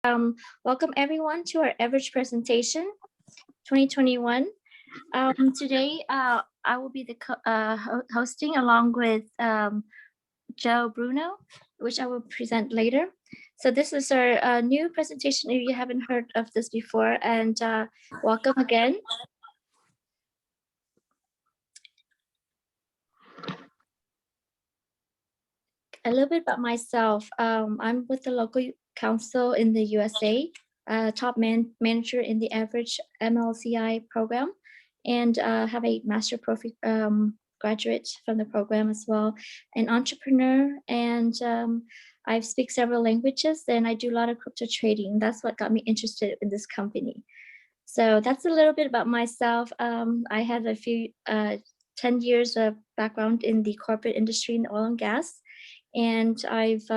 Welcome everyone to our Evorich presentation 2021. Today, I will be the hosting along with Joe Bruno, which I will present later. So this is our new presentation if you haven't heard of this before, and welcome again. A little bit about myself. I'm with the local council in the USA, top manager in the Evorich MLCI program, and have a master profi graduate from the program as well, an entrepreneur, and I speak several languages, and I do a lot of crypto trading. That's what got me interested in this company. So that's a little bit about myself. I have a few 10 years of background in the corporate industry in oil and gas. And I've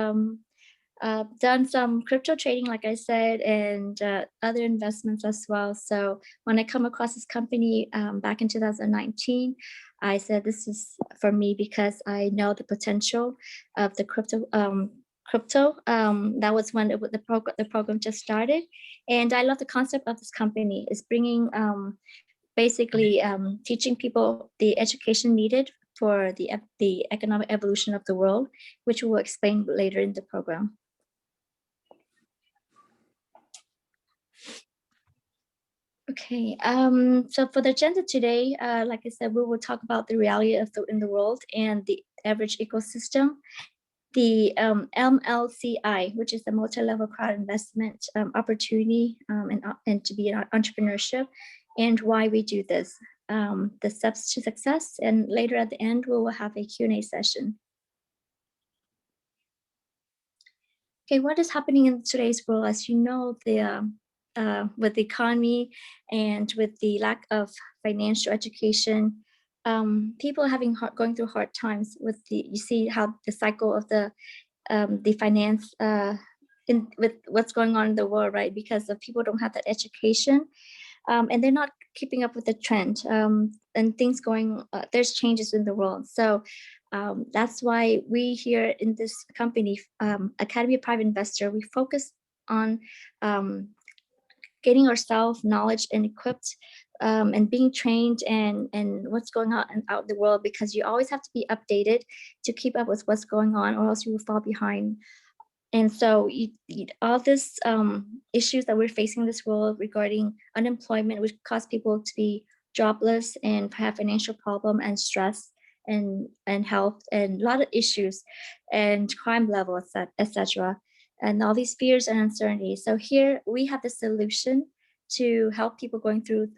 done some crypto trading, like I said, and other investments as well. So when I come across this company back in 2019, I said this is for me because I know the potential of the crypto. That was when the program just started, and I love the concept of this company. Is bringing basically teaching people the education needed for the economic evolution of the world, which we will explain later in the program. Okay, so for the agenda today, like I said, we will talk about the reality of in the world and the Evorich ecosystem, the MLCI, which is the multi-level crowd investment opportunity and to be an entrepreneurship, and why we do this, the steps to success, and later at the end, we will have a Q&A session. Okay, what is happening in today's world? As you know, with the economy and with the lack of financial education, people are going through hard times. You see how the cycle of the finance with what's going on in the world, right? Because the people don't have that education, and they're not keeping up with the trend, and things there's changes in the world. So that's why we here in this company, Academy of Private Investor, we focus on getting ourselves knowledge and equipped and being trained and what's going on out in the world, because you always have to be updated to keep up with what's going on, or else you will fall behind. And so all these issues that we're facing in this world regarding unemployment, which cause people to be jobless and have financial problem and stress and health and a lot of issues and crime level, etc. And all these fears and uncertainties. So here we have the solution to help people going through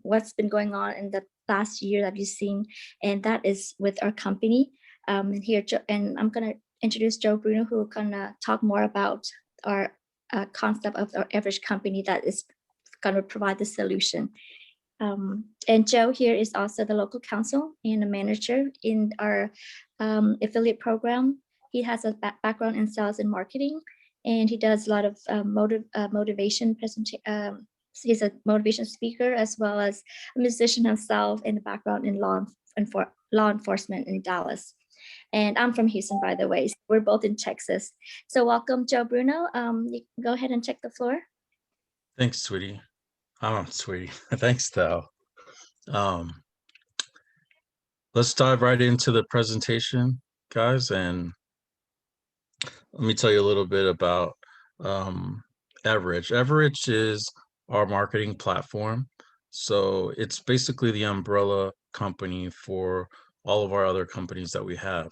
what's been going on in the last year that you've seen, and that is with our company. And I'm gonna introduce Joe Bruno, who will gonna talk more about our concept of our Evorich company that is gonna provide the solution. And Joe here is also the local counsel and a manager in our affiliate program. He has a background in sales and marketing, and he does a lot of motivation presentation. He's a motivation speaker as well as a musician himself, and a background in law enforcement in Dallas. And I'm from Houston, by the way. So we're both in Texas. So welcome, Joe Bruno. You can go ahead and check the floor. Thanks, sweetie. Sweetie. Thanks, Thao. Let's dive right into the presentation, guys, and let me tell you a little bit about Evorich. Evorich is our marketing platform. So it's basically the umbrella company for all of our other companies that we have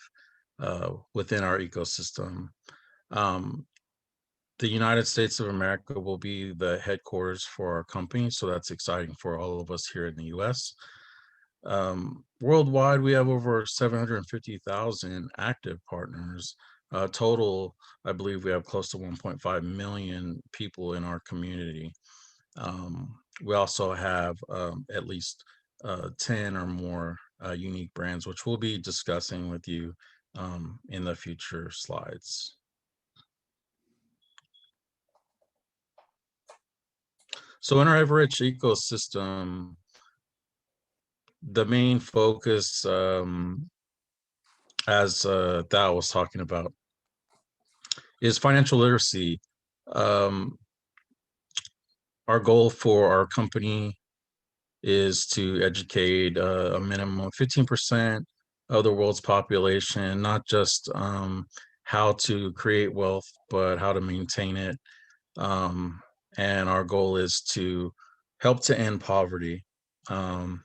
within our ecosystem. The United States of America will be the headquarters for our company, so that's exciting for all of us here in the US. Worldwide, we have over 750,000 active partners. Total, I believe we have close to 1.5 million people in our community. We also have at least 10 or more unique brands, which we'll be discussing with you in the future slides. So in our Evorich ecosystem, the main focus, as Thao was talking about, is financial literacy. our goal for our company is to educate a minimum of 15% of the world's population, not just how to create wealth, but how to maintain it. Um, and our goal is to help to end poverty. Um,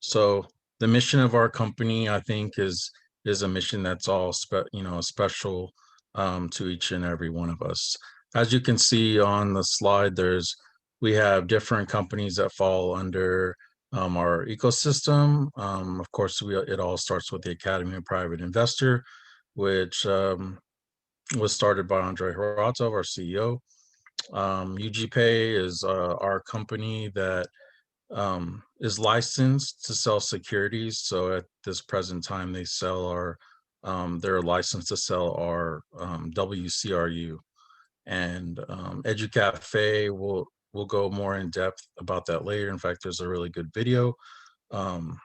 so the mission of our company, I think, is a mission that's all special to each and every one of us. As you can see on the slide, we have different companies that fall under our ecosystem. Of course, it all starts with the Academy of Private Investor, which was started by Andre Horatov, our CEO. UGPay is our company that is licensed to sell securities. So at this present time, they're licensed to sell our WCRU. And EduCafe will go more in depth about that later. In fact, there's a really good video um,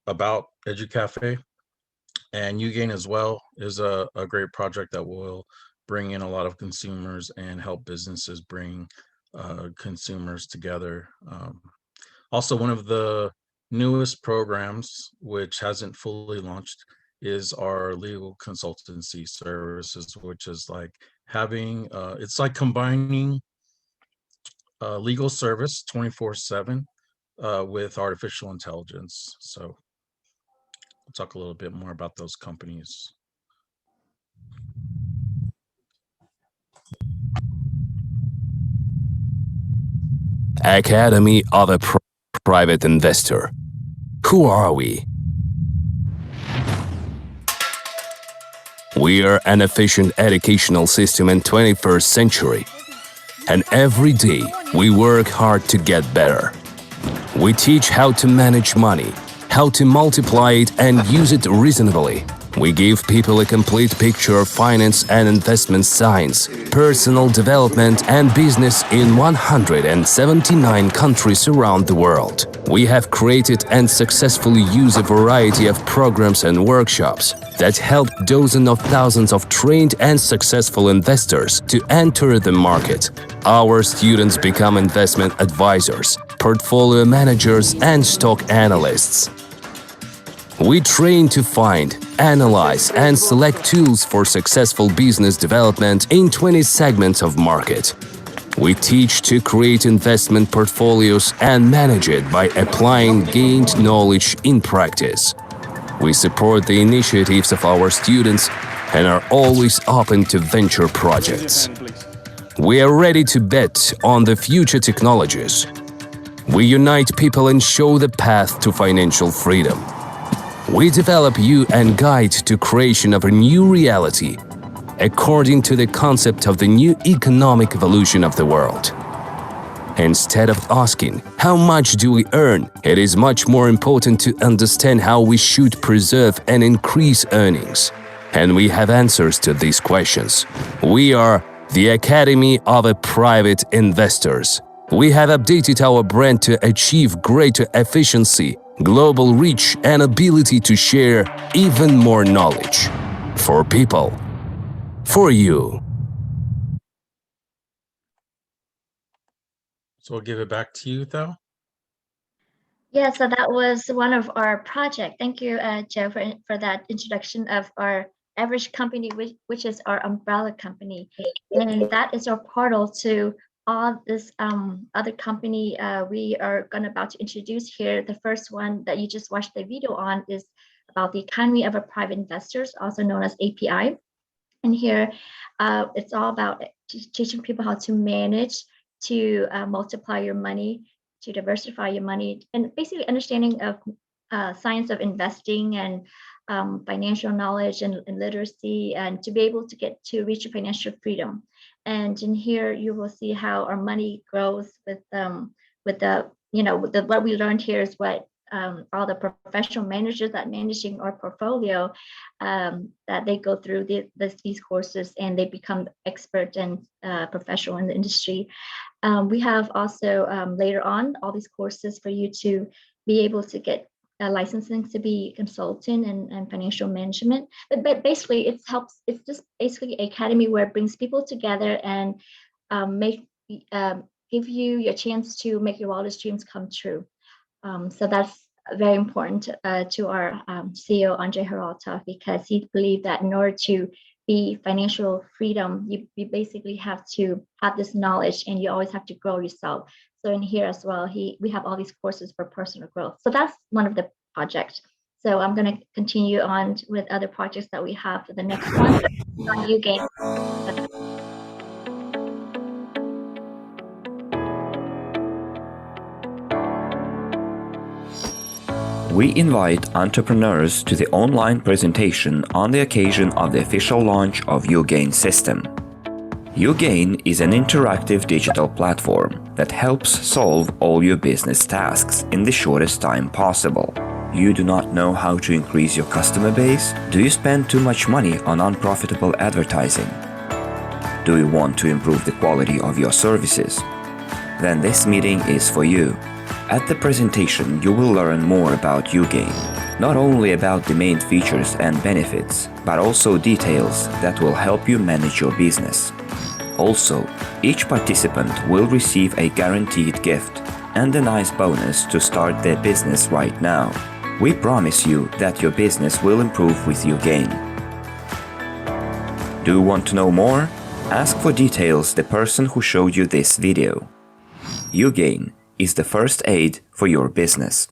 about EduCafe. And UGain as well is a great project that will bring in a lot of consumers and help businesses bring consumers together. Also, one of the newest programs, which hasn't fully launched, is our legal consultancy services, which is like it's like combining legal service 24/7 with artificial intelligence. So we'll talk a little bit more about those companies. Academy of a Private Investor. Who are we? We are an efficient educational system in 21st century. And every day, we work hard to get better. We teach how to manage money, how to multiply it and use it reasonably. We give people a complete picture of finance and investment science, personal development and business in 179 countries around the world. We have created and successfully use a variety of programs and workshops that help dozens of thousands of trained and successful investors to enter the market. Our students become investment advisors, portfolio managers and stock analysts. We train to find, analyze and select tools for successful business development in 20 segments of market. We teach to create investment portfolios and manage it by applying gained knowledge in practice. We support the initiatives of our students and are always open to venture projects. We are ready to bet on the future technologies. We unite people and show the path to financial freedom. We develop you and guide to creation of a new reality according to the concept of the new economic evolution of the world. Instead of asking, how much do we earn, it is much more important to understand how we should preserve and increase earnings. And we have answers to these questions. We are the Academy of Private Investors. We have updated our brand to achieve greater efficiency, global reach and ability to share even more knowledge. For people. For you. So I'll give it back to you, Thao. Yeah, so that was one of our project. Thank you, Joe, for that introduction of our Evorich company, which is our umbrella company. And that is our portal to all this other company we are about to introduce here. The first one that you just watched the video on is about the Academy of Private Investors, also known as API. And here, it's all about teaching people how to manage, to multiply your money, to diversify your money, and basically understanding of science of investing and financial knowledge and literacy, and to be able to get to reach your financial freedom. And in here, you will see how our money grows with what we learned here is what all the professional managers that managing our portfolio, that they go through these courses and they become expert and professional in the industry. We have also later on all these courses for you to be able to get licensing to be consultant and financial management. But basically, it's just basically an academy where it brings people together and give you your chance to make your wildest dreams come true. So that's very important to our CEO, Andre Hirata, because he believed that in order to be financial freedom, you basically have to have this knowledge and you always have to grow yourself. So in here as well, we have all these courses for personal growth. So that's one of the projects. So I'm going to continue on with other projects that we have for the next one on YouGain. We invite entrepreneurs to the online presentation on the occasion of the official launch of YouGain system. YouGain is an interactive digital platform that helps solve all your business tasks in the shortest time possible. You do not know how to increase your customer base? Do you spend too much money on unprofitable advertising? Do you want to improve the quality of your services? Then this meeting is for you. At the presentation, you will learn more about YouGain, not only about the main features and benefits, but also details that will help you manage your business. Also, each participant will receive a guaranteed gift and a nice bonus to start their business right now. We promise you that your business will improve with YouGain. Do you want to know more? Ask for details the person who showed you this video. YouGain is the first aid for your business.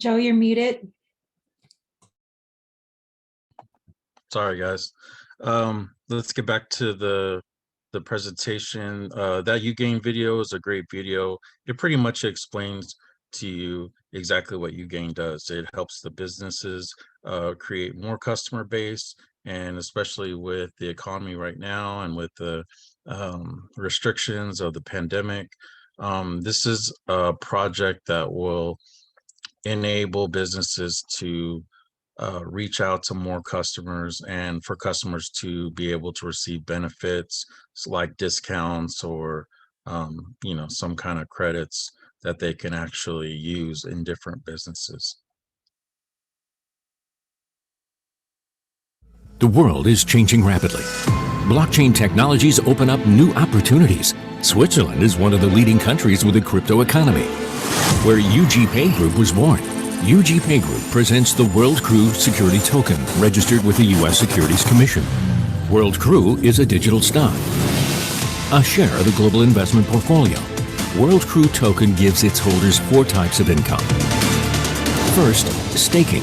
Joe, you're muted. Sorry, guys. Let's get back to the presentation. That YouGain video is a great video. It pretty much explains to you exactly what YouGain does. It helps the businesses create more customer base, and especially with the economy right now and with the restrictions of the pandemic. This is a project that will enable businesses to reach out to more customers and for customers to be able to receive benefits like discounts or some kind of credits that they can actually use in different businesses. The world is changing rapidly. Blockchain technologies open up new opportunities. Switzerland is one of the leading countries with a crypto economy, where UGPay Group was born. UGPay Group presents the World Crew Security Token, registered with the U.S. Securities Commission. World Crew is a digital stock, a share of the global investment portfolio. World Crew Token gives its holders 4 types of income. First, staking.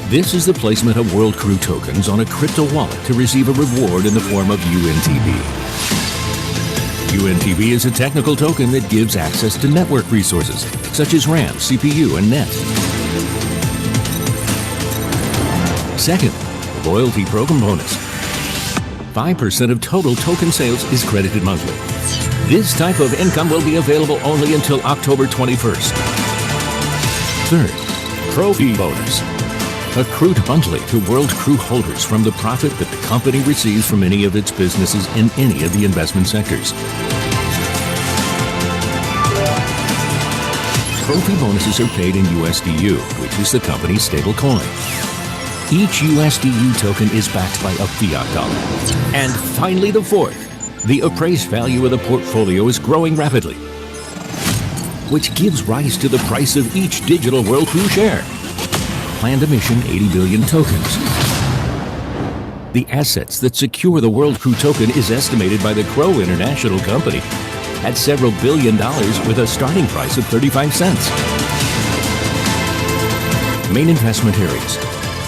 This is the placement of World Crew tokens on a crypto wallet to receive a reward in the form of UNTB. UNTB is a technical token that gives access to network resources, such as RAM, CPU, and net. Second, loyalty program bonus. 5% of total token sales is credited monthly. This type of income will be available only until October 21st. Third, trophy bonus. Accrued monthly to World Crew holders from the profit that the company receives from any of its businesses in any of the investment sectors. Trophy bonuses are paid in USDU, which is the company's stable coin. Each USDU token is backed by a fiat dollar. And finally, the fourth, the appraised value of the portfolio is growing rapidly, which gives rise to the price of each digital World Crew share. Planned emission 80 billion tokens. The assets that secure the World Crew token is estimated by the Crow International Company at several $1 billion with a starting price of 35 cents. Main investment areas: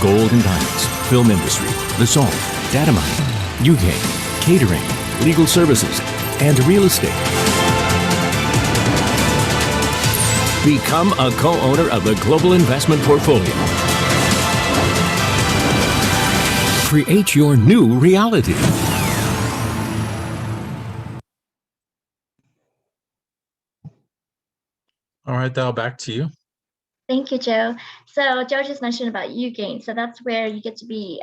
gold and diamonds, film industry, the salt, data mining, YouGain, catering, legal services, and real estate. Become a co-owner of the global investment portfolio. Create your new reality. All right, Thao, back to you. Thank you, Joe. So Joe just mentioned about YouGain. So that's where you get to be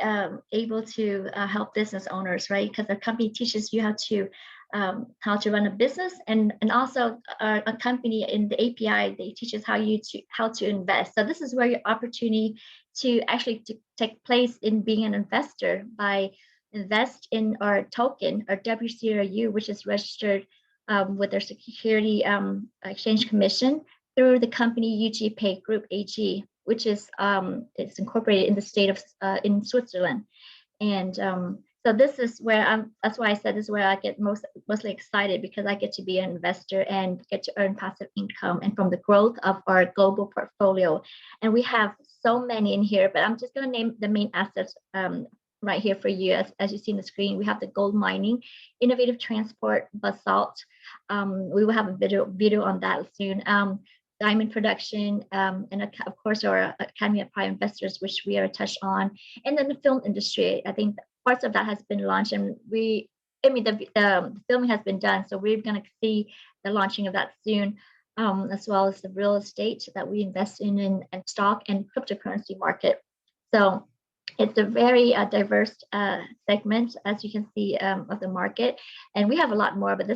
able to help business owners, right? Because the company teaches you how to how to run a business, and also a company in the API, they teach us how to invest. So this is where your opportunity to actually take place in being an investor by invest in our token, our WCRU, which is registered with their Security Exchange Commission through the company UG Pay Group AG, which is it's incorporated in the state of in Switzerland. And so this is where that's why I said this is where I get mostly excited, because I get to be an investor and get to earn passive income and from the growth of our global portfolio. And we have so many in here, but I'm just going to name the main assets right here for you. As you see on the screen, we have the gold mining, innovative transport, basalt. We will have a video on that soon. Diamond production, and of course our Academy of Private Investors, which we are touched on, and then the film industry. I think parts of that has been launched, and the filming has been done, so we're going to see the launching of that soon, as well as the real estate that we invest in and stock and cryptocurrency market. So it's a very diverse segment, as you can see, of the market, and we have a lot more, but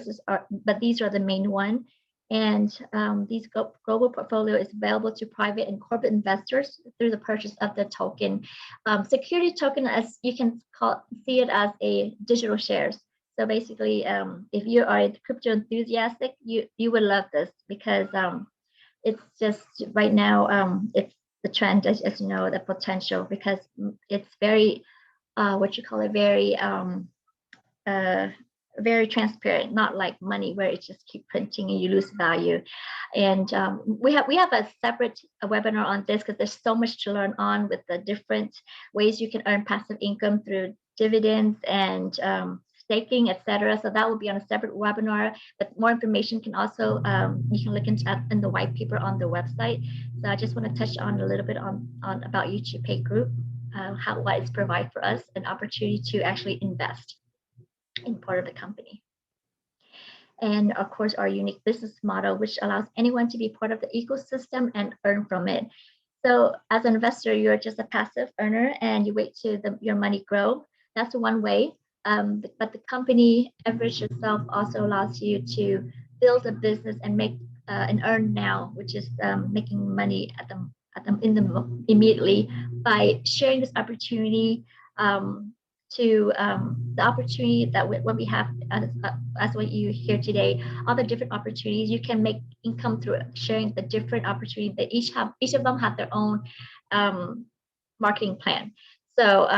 these are the main one. And these global portfolio is available to private and corporate investors through the purchase of the token. Security token, as you can see it as a digital shares. So basically, if you are a crypto enthusiastic, you would love this, because it's just right now, it's the trend, as you know, the potential, because it's very, very transparent, not like money where it just keep printing and you lose value. And we have a separate webinar on this, because there's so much to learn on with the different ways you can earn passive income through dividends and staking, etc. So that will be on a separate webinar, but more information can also you can look into in the white paper on the website. So I just want to touch on a little bit on about UG Pay Group, what it's provide for us, an opportunity to actually invest in part of the company. And of course, our unique business model, which allows anyone to be part of the ecosystem and earn from it. So as an investor, you're just a passive earner and you wait to your money grow. That's one way. But the company Evorich itself also allows you to build a business and make and earn now, which is making money immediately by sharing this opportunity to the opportunity that what we have as what you hear today, all the different opportunities you can make income through sharing the different opportunities that each of them have their own marketing plan. So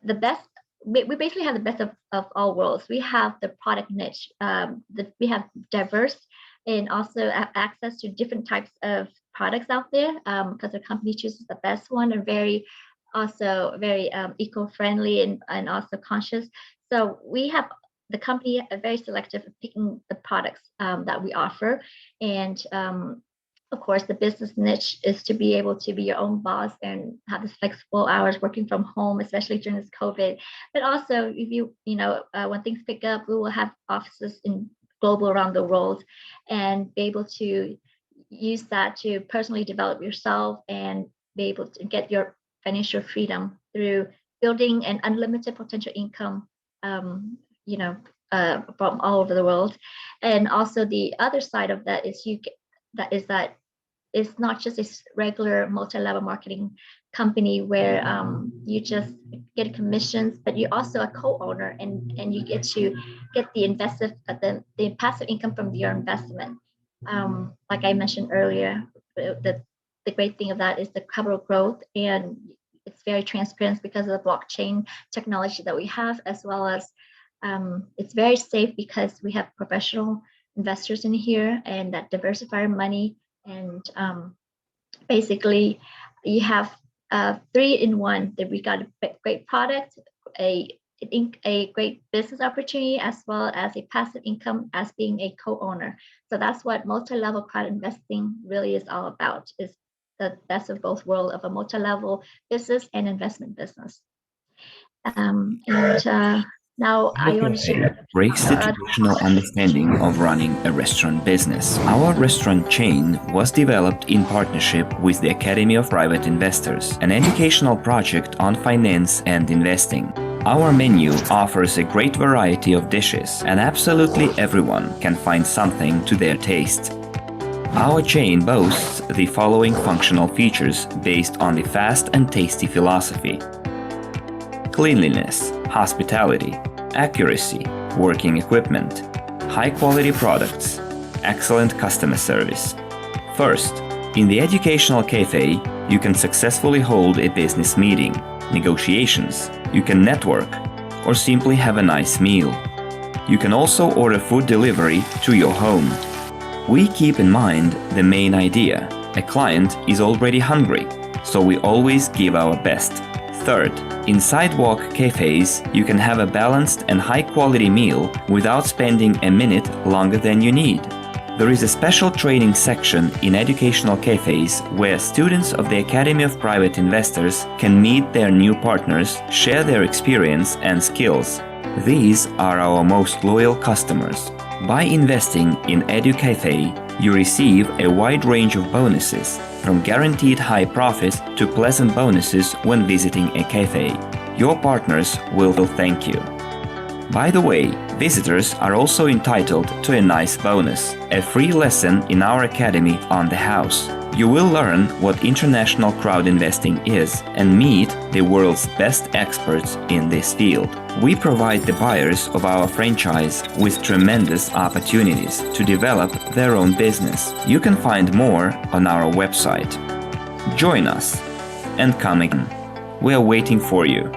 the best, we basically have the best of all worlds. We have the product niche, we have diverse and also have access to different types of products out there, because the company chooses the best one, and very eco-friendly and also conscious. So we have the company very selective in picking the products that we offer. And of course, the business niche is to be able to be your own boss and have this flexible hours working from home, especially during this COVID. But also, if when things pick up, we will have offices in global around the world, and be able to use that to personally develop yourself and be able to get your financial freedom through building an unlimited potential income, from all over the world. And also the other side of that is that it's not just a regular multi-level marketing company where you just get commissions, but you're also a co-owner, and you get to get the passive income from your investment. Like I mentioned earlier, the great thing of that is the capital growth, and it's very transparent because of the blockchain technology that we have, as well as it's very safe because we have professional investors in here and that diversify our money. And basically you have 3-in-1, that we got a great product, a great business opportunity, as well as a passive income as being a co-owner. So that's what multi-level crowd investing really is all about, is the best of both worlds of a multi-level business and investment business. Now I want to share breaks the traditional understanding of running a restaurant business. Our restaurant chain was developed in partnership with the Academy of Private Investors, an educational project on finance and investing. Our menu offers a great variety of dishes, and absolutely everyone can find something to their taste. Our chain boasts the following functional features based on the fast and tasty philosophy: cleanliness, hospitality, accuracy, working equipment, high-quality products, excellent customer service. First, in the Educational Cafe, you can successfully hold a business meeting, negotiations, you can network, or simply have a nice meal. You can also order food delivery to your home. We keep in mind the main idea: a client is already hungry, so we always give our best. Third, in sidewalk cafes, you can have a balanced and high-quality meal without spending a minute longer than you need. There is a special training section in educational cafes where students of the Academy of Private Investors can meet their new partners, share their experience and skills. These are our most loyal customers. By investing in EduCafe, you receive a wide range of bonuses, from guaranteed high profits to pleasant bonuses when visiting a cafe. Your partners will thank you. By the way, visitors are also entitled to a nice bonus: a free lesson in our academy on the house. You will learn what international crowd investing is and meet the world's best experts in this field. We provide the buyers of our franchise with tremendous opportunities to develop their own business. You can find more on our website. Join us and come again. We are waiting for you.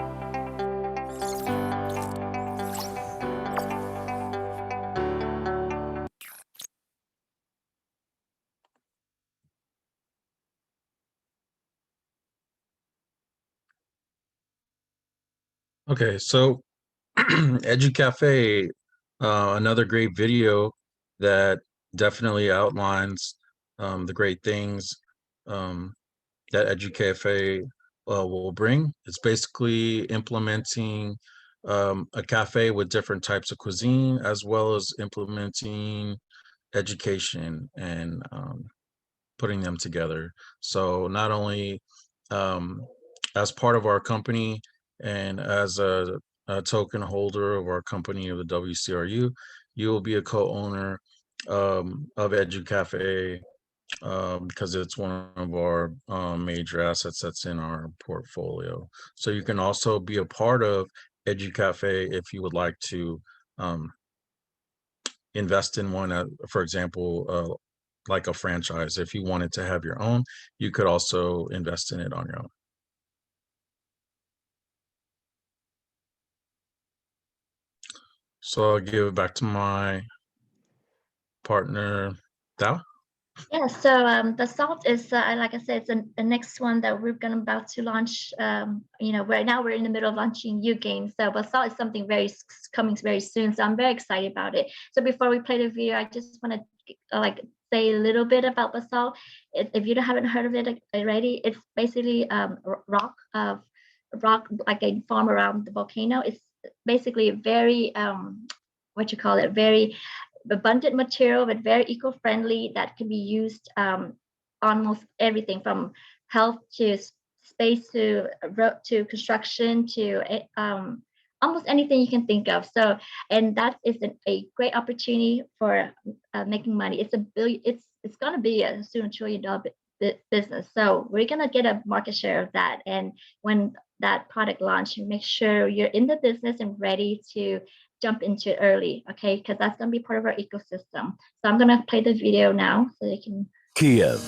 Okay, so EduCafe, another great video that definitely outlines the great things that EduCafe will bring. It's basically implementing a cafe with different types of cuisine, as well as implementing education and putting them together. So not only as part of our company and as a token holder of our company of the WCRU, you will be a co-owner of EduCafe because it's one of our major assets that's in our portfolio. So you can also be a part of EduCafe if you would like to invest in one, for example, like a franchise. If you wanted to have your own, you could also invest in it on your own. So I'll give it back to my partner, Thao. Yeah, so the salt is, like I said, it's the next one that we're gonna about to launch. Right now we're in the middle of launching Ugain. So basalt is something coming very soon. So I'm very excited about it. So before we play the video, I just want to say a little bit about basalt. If you haven't heard of it already, it's basically rock like a farm around the volcano. It's basically a very very abundant material, but very eco-friendly, that can be used almost everything from health to space to construction to almost anything you can think of. So, and that is a great opportunity for making money. It's going to be a soon $1 trillion business. So we're going to get a market share of that. And when that product launch, you make sure you're in the business and ready to jump into it early, okay? Because that's going to be part of our ecosystem. So I'm going to play the video now so they can. Kiev.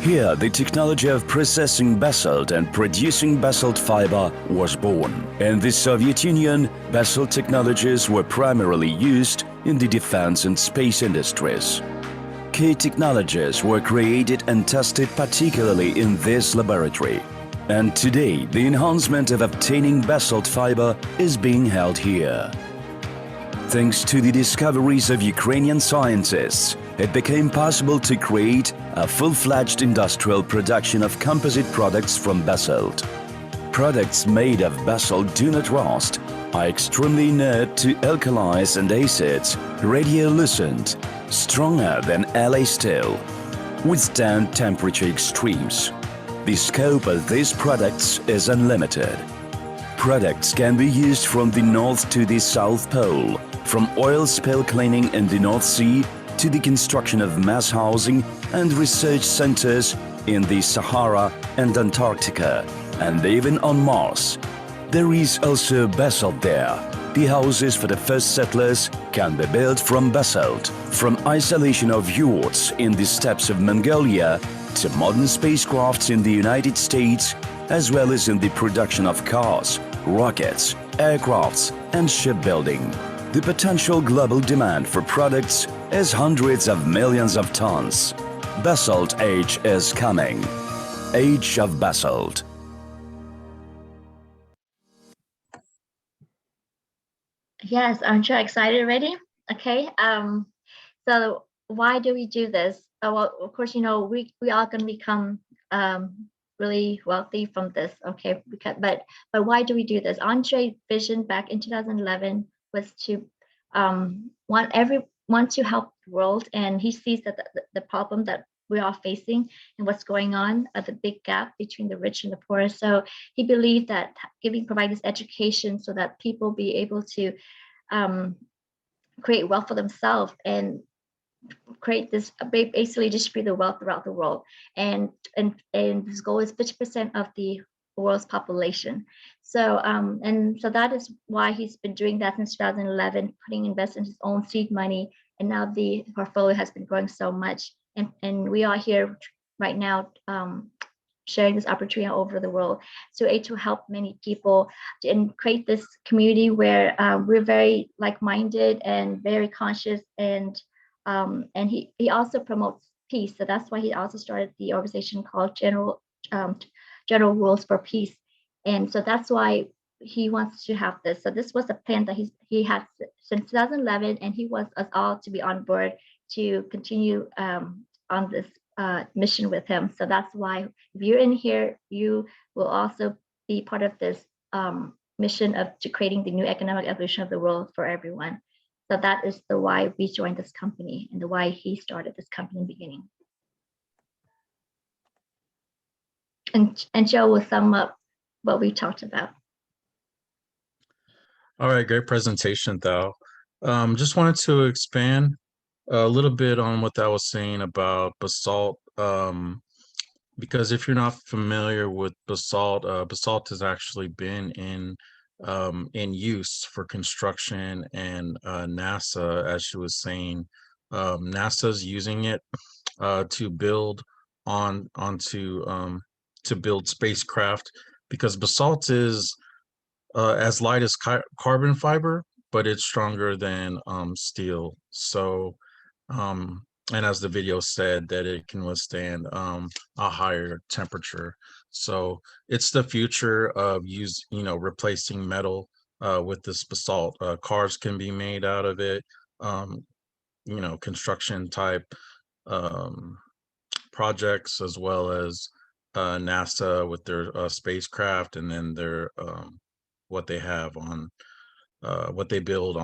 Here, the technology of processing basalt and producing basalt fiber was born. In the Soviet Union, basalt technologies were primarily used in the defense and space industries. Key technologies were created and tested particularly in this laboratory. And today, the enhancement of obtaining basalt fiber is being held here. Thanks to the discoveries of Ukrainian scientists, it became possible to create a full-fledged industrial production of composite products from basalt. Products made of basalt do not rust, are extremely inert to alkalis and acids, radiolucent, stronger than LA steel, withstand temperature extremes. The scope of these products is unlimited. Products can be used from the North to the South Pole, from oil spill cleaning in the North Sea to the construction of mass housing and research centers in the Sahara and Antarctica, and even on Mars. There is also basalt there. The houses for the first settlers can be built from basalt, from isolation of yurts in the steppes of Mongolia to modern spacecrafts in the United States, as well as in the production of cars, rockets, aircrafts, and shipbuilding. The potential global demand for products is hundreds of millions of tons. Basalt age is coming. Age of basalt. Yes, aren't you excited already? Okay. So why do we do this? Well, of course, you know, we are going to become really wealthy from this. Okay, but why do we do this? Andre's vision back in 2011 was to want to help the world, and he sees that the problem that we are facing and what's going on, the big gap between the rich and the poor. So he believed that providing this education so that people be able to create wealth for themselves and create this, basically distribute the wealth throughout the world. And his goal is 50% of the world's population. So and so that is why he's been doing that since 2011, investing his own seed money, and now the portfolio has been growing so much. And we are here right now sharing this opportunity all over the world to help many people and create this community where we're very like-minded and very conscious, and he also promotes peace. So that's why he also started the organization called General Rules for Peace. And so that's why he wants to have this. So this was a plan that he had since 2011, and he wants us all to be on board to continue on this mission with him. So that's why if you're in here, you will also be part of this mission to creating the new economic evolution of the world for everyone. So that is the why we joined this company and the why he started this company in the beginning. And Joe will sum up what we talked about. All right, great presentation, Thao. Just wanted to expand a little bit on what Thao was saying about basalt, because if you're not familiar with basalt, basalt has actually been in use for construction, and NASA, as she was saying, NASA's using it to build to build spacecraft, because basalt is as light as carbon fiber, but it's stronger than steel. So and as the video said, that it can withstand a higher temperature. So it's the future of replacing metal with this basalt. Cars can be made out of it. Construction type projects, as well as NASA with their spacecraft, and then their what they have on what they build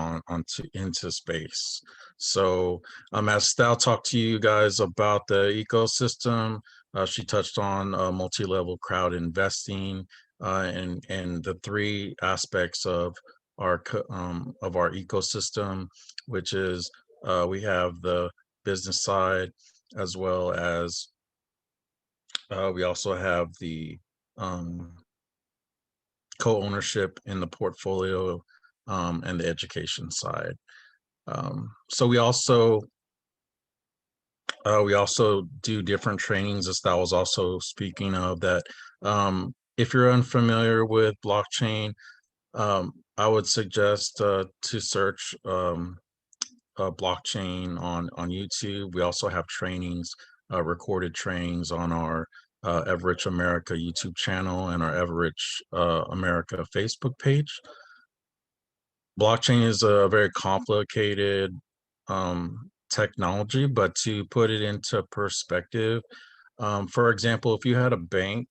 into space. So as Thao talked to you guys about the ecosystem, she touched on multi-level crowd investing, and the three aspects of our ecosystem, which is we have the business side, as well as we also have the co-ownership in the portfolio, and the education side. So we also do different trainings, as that was also speaking of that. If you're unfamiliar with blockchain, I would suggest to search blockchain on YouTube. We also have trainings, recorded trainings on our Evorich America YouTube channel and our Evorich America Facebook page. Blockchain is a very complicated technology, but to put it into perspective, for example, if you had a bank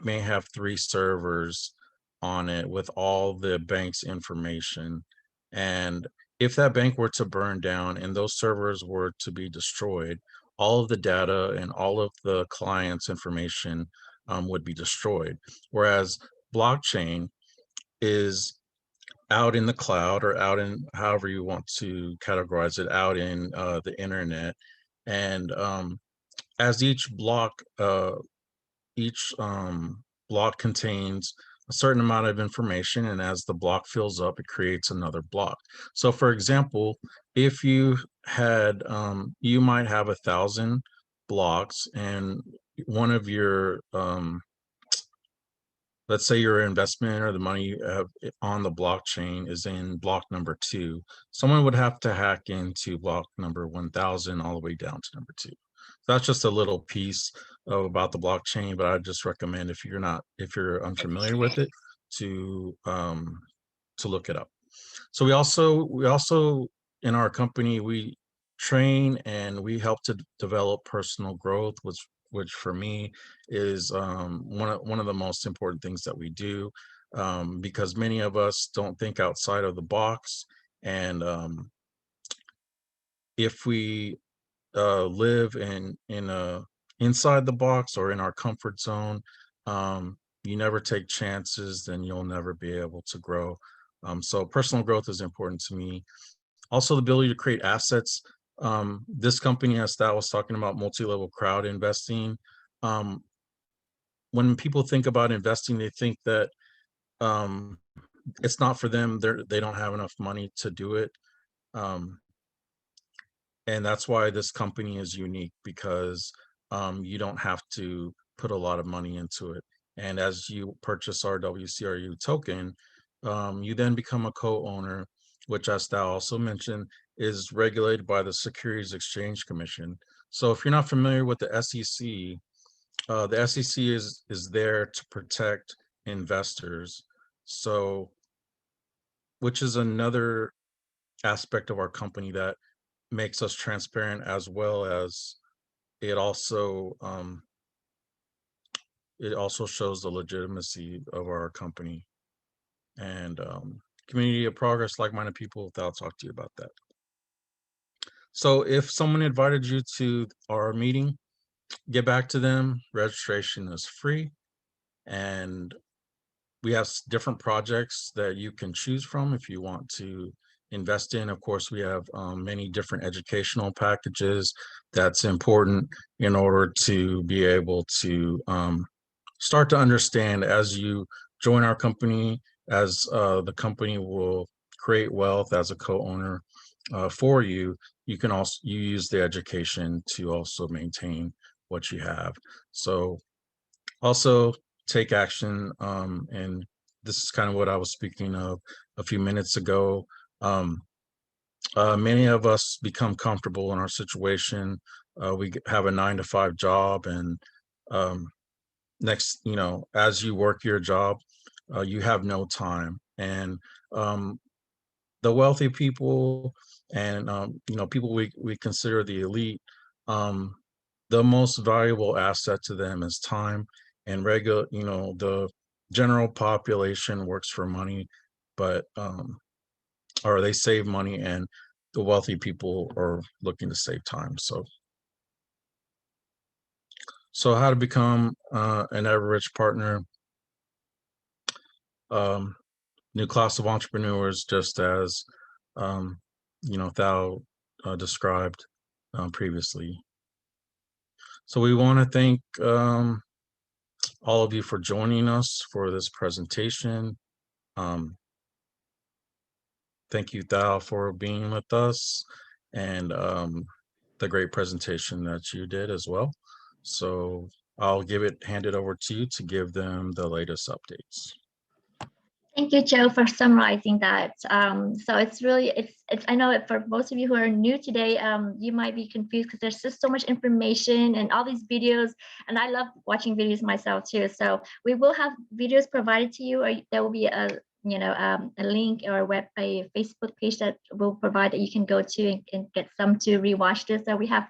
may have 3 servers on it with all the bank's information. And if that bank were to burn down and those servers were to be destroyed, all of the data and all of the client's information would be destroyed. Whereas blockchain is out in the cloud, or out in however you want to categorize it, out in the internet. And as each block contains a certain amount of information, and as the block fills up, it creates another block. So for example, if you had you might have 1,000 blocks, and one of your let's say your investment or the money you have on the blockchain is in block number 2, someone would have to hack into block number 1,000 all the way down to number 2. That's just a little piece about the blockchain, but I just recommend, if you're unfamiliar with it, to look it up. So we also in our company, we train and we help to develop personal growth, which for me is one of the most important things that we do, because many of us don't think outside of the box. And if we live in a inside the box or in our comfort zone, you never take chances, then you'll never be able to grow. So personal growth is important to me. Also, the ability to create assets. This company, as Thao was talking about, multi-level crowd investing. Um, when people think about investing, they think that um, it's not for them. They don't have enough money to do it. Um, and that's why this company is unique, because you don't have to put a lot of money into it. And as you purchase our WCRU token, you then become a co-owner, which, as Thao also mentioned, is regulated by the Securities Exchange Commission. So if you're not familiar with the SEC, the SEC is there to protect investors. So, which is another aspect of our company that makes us transparent, as well as it also shows the legitimacy of our company. And community of progress, like-minded people. I'll talk to you about that. So if someone invited you to our meeting, get back to them. Registration is free, and we have different projects that you can choose from if you want to invest in. Of course, we have many different educational packages that's important in order to be able to start to understand, as you join our company, as the company will create wealth as a co-owner for you. You can also use the education to also maintain what you have. So also take action, and this is kind of what I was speaking of a few minutes ago. Many of us become comfortable in our situation. We have a 9-to-5 job, and as you work your job, you have no time. And the wealthy people, and people we consider the elite, the most valuable asset to them is time. And the general population works for money, but or they save money, and the wealthy people are looking to save time. So how to become an Evorich partner. New class of entrepreneurs, just as Thao described previously. So we want to thank all of you for joining us for this presentation. Thank you, Thao, for being with us, and the great presentation that you did as well. So I'll hand it over to you to give them the latest updates. Thank you, Joe, for summarizing that. So it's really, I know for most of you who are new today, you might be confused because there's just so much information and all these videos, and I love watching videos myself too. So we will have videos provided to you, or there will be a link or a Facebook page that will provide that you can go to and get some to rewatch this. So we have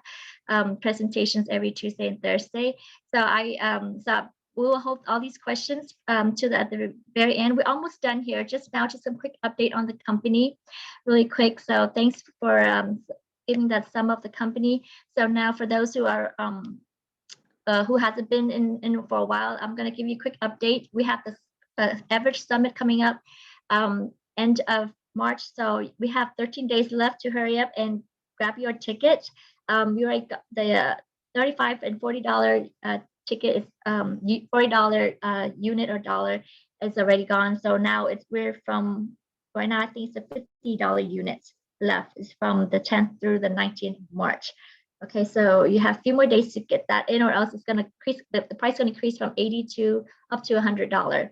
presentations every Tuesday and Thursday. So we will hold all these questions to at the very end. We're almost done here. Just some quick update on the company, really quick. So thanks for giving that sum of the company. So now for those who are who hasn't been in for a while, I'm going to give you a quick update. We have this Evorich Summit coming up end of March. So we have 13 days left to hurry up and grab your ticket. We already got the $35 and $40 ticket is $40 unit or dollar is already gone. So now we're from right now I think it's a $50 unit left. Is from the 10th through the 19th of March. Okay, so you have a few more days to get that in, or else it's going to increase. The price going to increase from $80 to up to $100.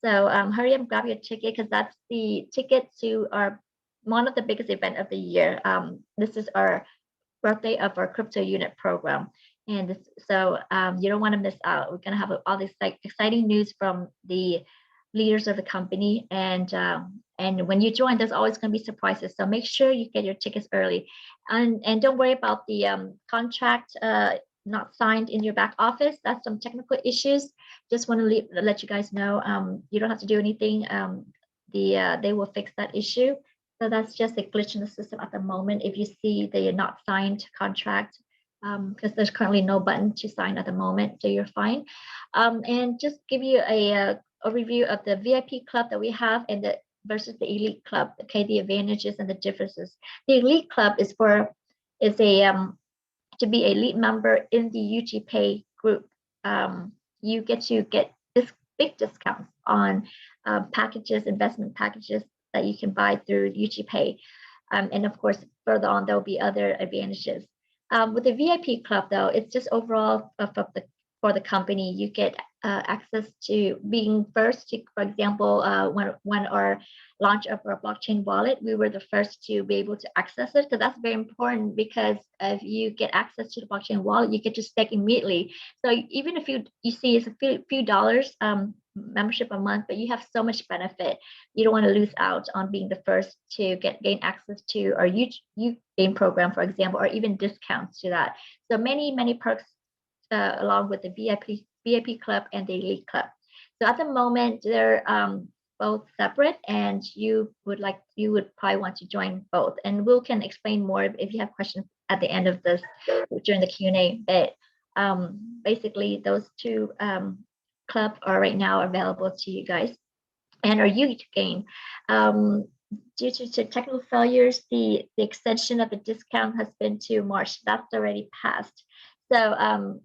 So hurry up and grab your ticket because that's the ticket to our one of the biggest event of the year. This is our birthday of our crypto unit program, and so you don't want to miss out. We're gonna have all this like exciting news from the leaders of the company, and when you join, there's always going to be surprises. So make sure you get your tickets early, and don't worry about the contract not signed in your back office. That's some technical issues. Just want to let you guys know. You don't have to do anything. They will fix that issue. So that's just a glitch in the system at the moment. If you see the not signed contract, because there's currently no button to sign at the moment, so you're fine. And just give you a review of the VIP club that we have and the versus the elite club. Okay, the advantages and the differences. The elite club is to be a elite member in the UG Pay group. You get this big discounts on packages, investment packages that you can buy through UG Pay. And of course, further on, there'll be other advantages. With the VIP club, though, it's just overall for the company. You get access to being first to, for example, when our launch of our blockchain wallet, we were the first to be able to access it. So that's very important because if you get access to the blockchain wallet, you get to stake immediately. So even if you see it's a few dollars membership a month, but you have so much benefit. You don't want to lose out on being the first to gain access to our U game program, for example, or even discounts to that. So many perks along with the VIP club and the elite club. So at the moment they're both separate, and you would probably want to join both, and we can explain more if you have questions at the end of this during the Q&A. But basically those two clubs are right now available to you guys. And our youth gain, due to technical failures, the extension of the discount has been to March. That's already passed. So,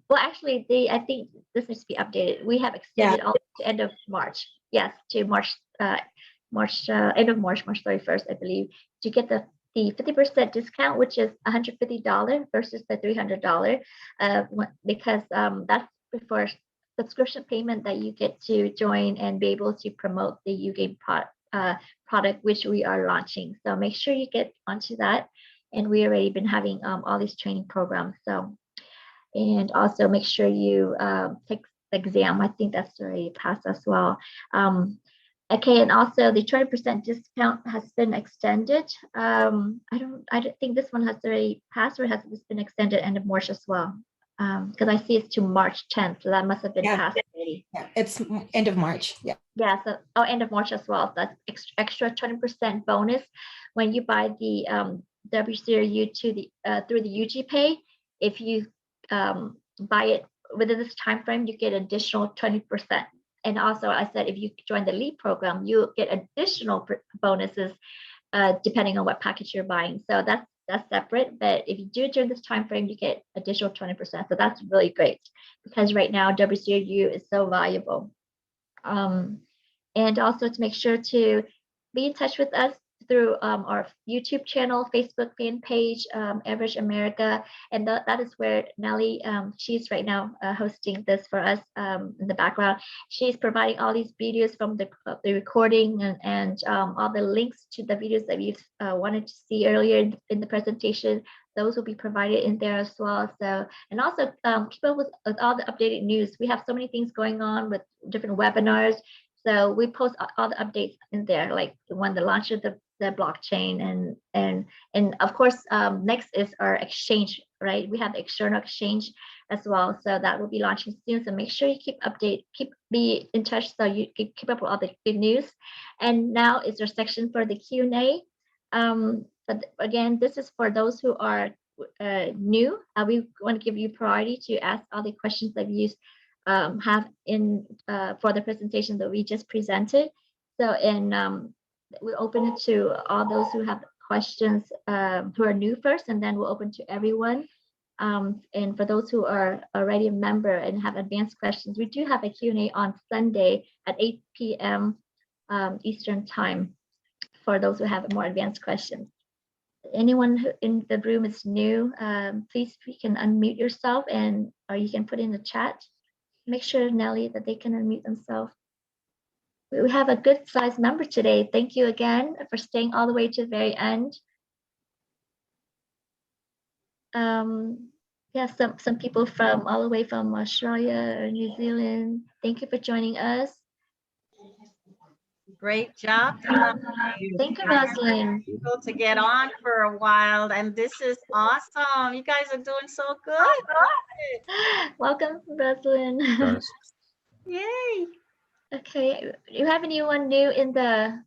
well, actually, I think this needs to be updated. We have extended all to end of March. Yes, to March, end of March, March 31st, I believe, to get the 50% discount, which is $150 versus the $300, because that's before subscription payment that you get to join and be able to promote the UGame product, which we are launching. So make sure you get onto that. And we already been having all these training programs. So, and also make sure you take the exam. I think that's already passed as well. Okay, and also the 20% discount has been extended. I don't think this one has already passed, or has this been extended end of March as well? Because I see it's to March 10th, so that must have been passed already. Yeah, it's end of March. Yeah. Yeah, so end of March as well. That's extra 20% bonus when you buy the WCRU through the UG Pay. If you buy it within this time frame, you get additional 20%. And also, I said if you join the LEAD program, you get additional bonuses depending on what package you're buying. So that's separate. But if you do it during this time frame, you get additional 20%. So that's really great because right now WCRU is so valuable. And also to make sure to be in touch with us through our YouTube channel, Facebook fan page, Evorich America, and that is where Nelly, she's right now hosting this for us in the background. She's providing all these videos from the recording and all the links to the videos that you wanted to see earlier in the presentation. Those will be provided in there as well. So, and also keep up with all the updated news. We have so many things going on with different webinars. So we post all the updates in there, like when the launch of the blockchain, and of course next is our exchange, right? We have the external exchange as well, so that will be launching soon. So make sure you be in touch so you keep up with all the good news. And now is our section for the Q&A. But again, this is for those who are new. We want to give you priority to ask all the questions that you have in for the presentation that we just presented. So, we'll open it to all those who have questions, who are new first, and then we'll open to everyone. And for those who are already a member and have advanced questions, we do have a Q&A on Sunday at 8 p.m. Eastern time for those who have more advanced questions. Anyone who in the room is new, please, you can unmute yourself or you can put in the chat. Make sure, Nelly, that they can unmute themselves. We have a good sized member today. Thank you again for staying all the way to the very end. Yeah, some people from all the way from Australia or New Zealand. Thank you for joining us. Great job. Thank you, Rosalind. People to get on for a while, and this is awesome. You guys are doing so good. Welcome, Rosalind. Guys. Yay. Okay, you have anyone new in the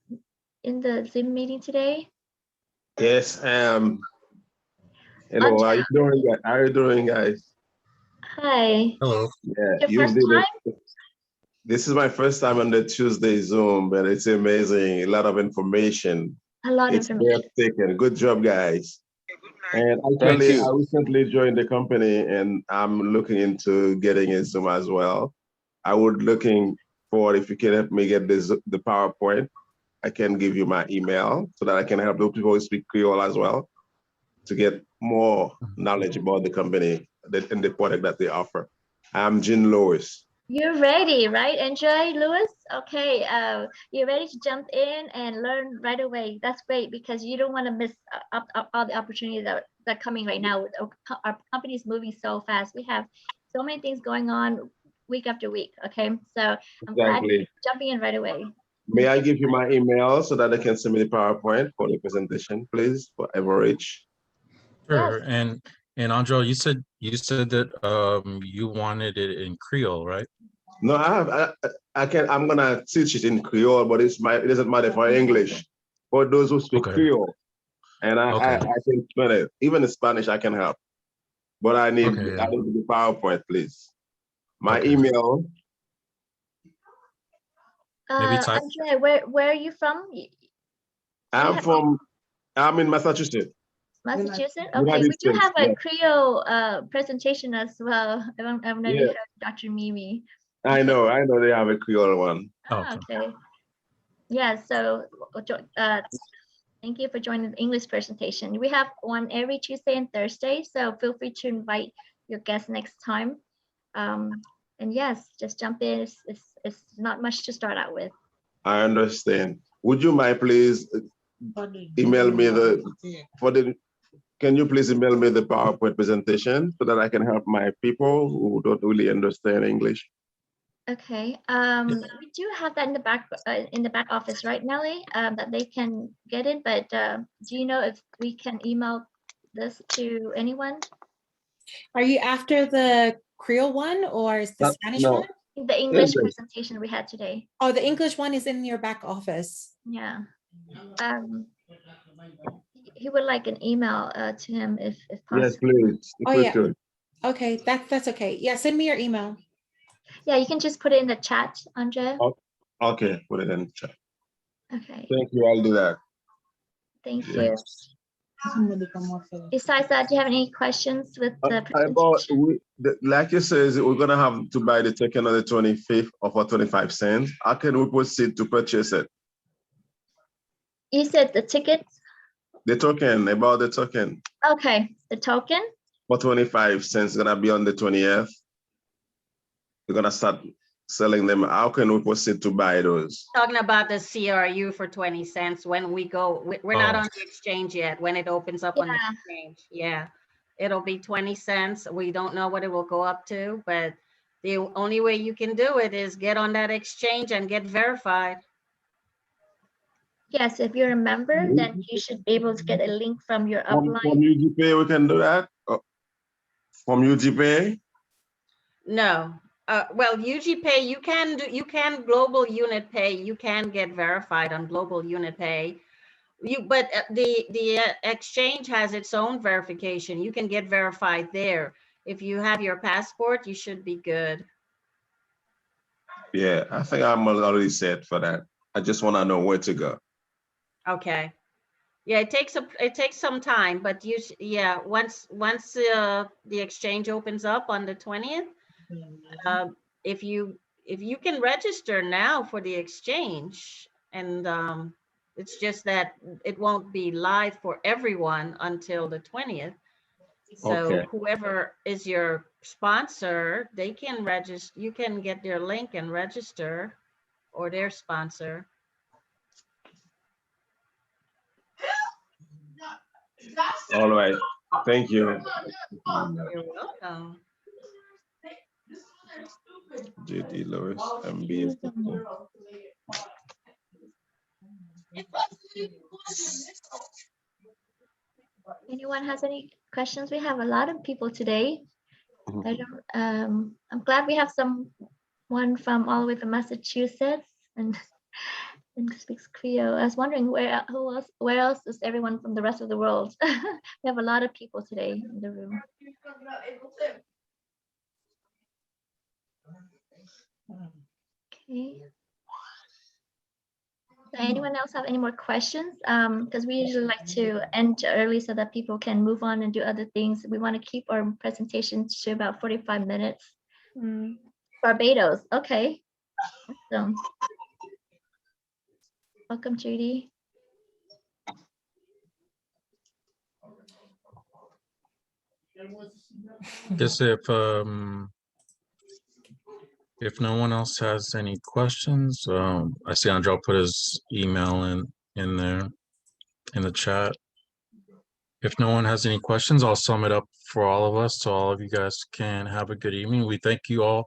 Zoom meeting today? Yes. Hello. How you doing? How are you doing, guys? Hi. Hello. Yeah. Your first time? This is my first time on the Tuesday Zoom, but it's amazing. A lot of information. A lot of information. Breathtaking. Good job, guys. And actually, I recently joined the company, and I'm looking into getting a Zoom as well. I would looking forward if you can help me get the PowerPoint. I can give you my email so that I can help those people who speak Creole as well to get more knowledge about the company and the product that they offer. I'm Jean Lewis. You're ready, right? Enjoy, Lewis. Okay, you're ready to jump in and learn right away. That's great because you don't want to miss all the opportunities that are coming right now. Our company is moving so fast. We have so many things going on week after week. Okay, so I'm glad you're jumping in right away. May I give you my email so that I can send me the PowerPoint for the presentation, please, for Evorich? Sure. Yes. And Andrew, you said that you wanted it in Creole, right? No, I'm gonna teach it in Creole, but it doesn't matter for English. For those who speak Creole, and I can explain it. Even in Spanish, I can help. But I need the PowerPoint, please. My email. Andre, where are you from? I'm in Massachusetts. Massachusetts? Okay, we do have a Creole presentation as well. I've never heard Dr. Mimi. I know they have a Creole one. Okay. Yeah, so thank you for joining the English presentation. We have one every Tuesday and Thursday, so feel free to invite your guests next time. And yes, just jump in. It's not much to start out with. I understand. Would you mind please email me can you please email me the PowerPoint presentation so that I can help my people who don't really understand English? Okay. We do have that in the back office, right, Nelly? That they can get it. But do you know if we can email this to anyone? Are you after the Creole one or is the Spanish one? The English presentation we had today. Oh, the English one is in your back office. Yeah. He would like an email to him if possible. Yes, please. Could. Okay, that's okay. Yeah, send me your email. Yeah, you can just put it in the chat, Andre. Okay, put it in the chat. Okay. Thank you. I'll do that. Thank you. Besides that, do you have any questions with the presentation? Like you said, we're gonna have to buy the token on the 25th for 25 cents. How can we proceed to purchase it? You said the ticket? The token, about the token. Okay, the token? For 25 cents, gonna be on the 20th. We're gonna start selling them. How can we proceed to buy those? Talking about the CRU for 20 cents when we go, we're not on the exchange yet. When it opens up on the exchange, it'll be 20 cents. We don't know what it will go up to, but the only way you can do it is get on that exchange and get verified. Yes, if you're a member, then you should be able to get a link from your upline. From UGPay, we can do that? From UGPay? No. Well, UGPay, you can global unit pay. You can get verified on global unit pay. But the exchange has its own verification. You can get verified there. If you have your passport, you should be good. Yeah, I think I'm already set for that. I just want to know where to go. Okay. Yeah, it takes some time, but yeah, once the exchange opens up on the 20th, if you can register now for the exchange, and it's just that it won't be live for everyone until the 20th. So Okay. whoever is your sponsor, they can register. You can get their link and register, or their sponsor. All right. Thank you. You're welcome. JD Lewis, MBA. Anyone has any questions? We have a lot of people today. Mhm. I don't, I'm glad we have someone from all the way from Massachusetts and speaks Creole. I was wondering where else is everyone from the rest of the world? We have a lot of people today in the room. Okay. Anyone else have any more questions? Because we usually like to end early so that people can move on and do other things. We want to keep our presentation to about 45 minutes. Barbados. Okay. Awesome. Welcome, Judy. Guess if no one else has any questions, I see Andrew put his email in there in the chat. If no one has any questions, I'll sum it up for all of us so all of you guys can have a good evening. We thank you all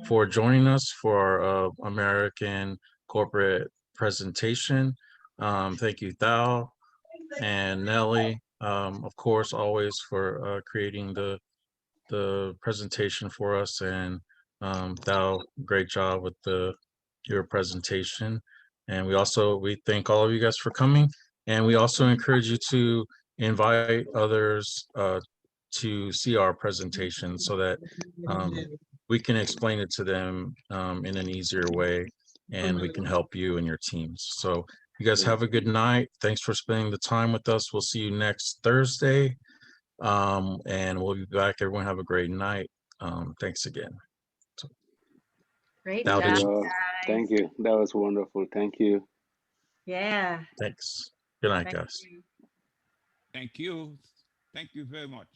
for joining us for our American corporate presentation. Thank you, Thao and Nelly, of course, always for creating the presentation for us, and Thao, great job with your presentation. And we thank all of you guys for coming, and we also encourage you to invite others to see our presentation so that we can explain it to them in an easier way, and we can help you and your teams. So you guys have a good night. Thanks for spending the time with us. We'll see you next Thursday. And we'll be back. Everyone have a great night. Thanks again. Great Thao, job, did you? guys. Thank you. That was wonderful. Thank you. Yeah. Thanks. Good night, Thank guys. you. Thank you. Thank you very much.